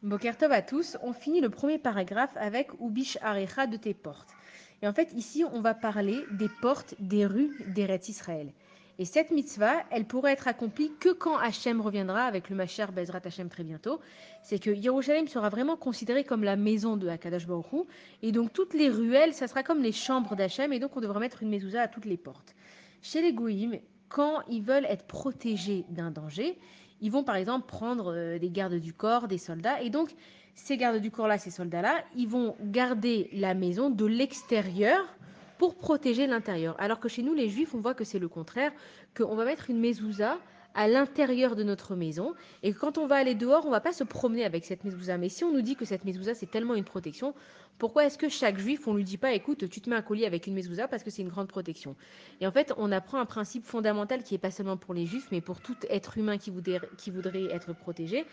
Boker Tov à tous, on finit le premier paragraphe avec Ubish Arecha de tes portes. Et en fait, ici, on va parler des portes des rues d'Eretz Israël. Et cette mitzvah, elle pourrait être accomplie que quand Hachem reviendra avec le Mashiach Bezrat Hachem très bientôt. C'est que Yerushalayim sera vraiment considérée comme la maison de Hakadosh Baruch Hu. Et donc, toutes les ruelles, ça sera comme les chambres d'Hachem. Et donc, on devra mettre une mezouza à toutes les portes. Chez les Goïm, quand ils veulent être protégés d'un danger, ils vont par exemple prendre des gardes du corps, des soldats, et donc ces gardes du corps-là, ces soldats-là, ils vont garder la maison de l'extérieur pour protéger l'intérieur. Alors que chez nous, les juifs, on voit que c'est le contraire, qu'on va mettre une mezouza à l'intérieur de notre maison, et que quand on va aller dehors, on va pas se promener avec cette mezouza. Mais si on nous dit que cette mezouza, c'est tellement une protection, pourquoi est-ce que chaque juif, on lui dit pas, écoute, tu te mets un collier avec une mezouza parce que c'est une grande protection? Et en fait, on apprend un principe fondamental qui est pas seulement pour les juifs, mais pour tout être humain qui voudrait être protégé,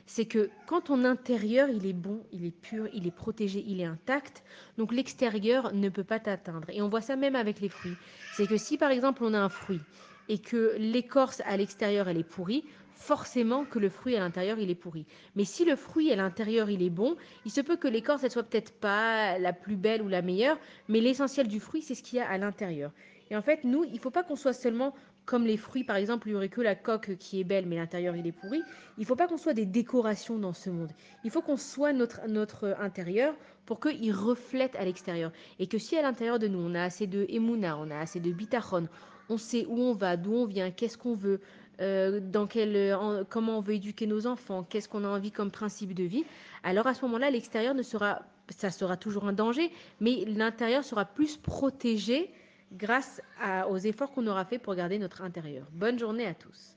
c'est que quand ton intérieur, il est bon, il est pur, il est protégé, il est intact, donc l'extérieur ne peut pas t'atteindre. Et on voit ça même avec les fruits. C'est que si par exemple on a un fruit et que l'écorce à l'extérieur elle est pourrie, forcément que le fruit à l'intérieur il est pourri. Mais si le fruit à l'intérieur il est bon, il se peut que l'écorce elle soit peut-être pas la plus belle ou la meilleure, mais l'essentiel du fruit c'est ce qu'il y a à l'intérieur. Et en fait, nous, il ne faut pas qu'on soit seulement comme les fruits, par exemple, il n'y aurait que la coque qui est belle, mais l'intérieur il est pourri. Il ne faut pas qu'on soit des décorations dans ce monde. Il faut qu'on soit notre intérieur pour qu'il reflète à l'extérieur. Et que si à l'intérieur de nous, on a assez de émouna, on a assez de bitachon, on sait où on va, d'où on vient, qu'est-ce qu'on veut, comment on veut éduquer nos enfants, qu'est-ce qu'on a envie comme principe de vie, alors à ce moment-là, l'extérieur ne sera, ça sera toujours un danger, mais l'intérieur sera plus protégé grâce aux efforts qu'on aura fait pour garder notre intérieur. Bonne journée à tous.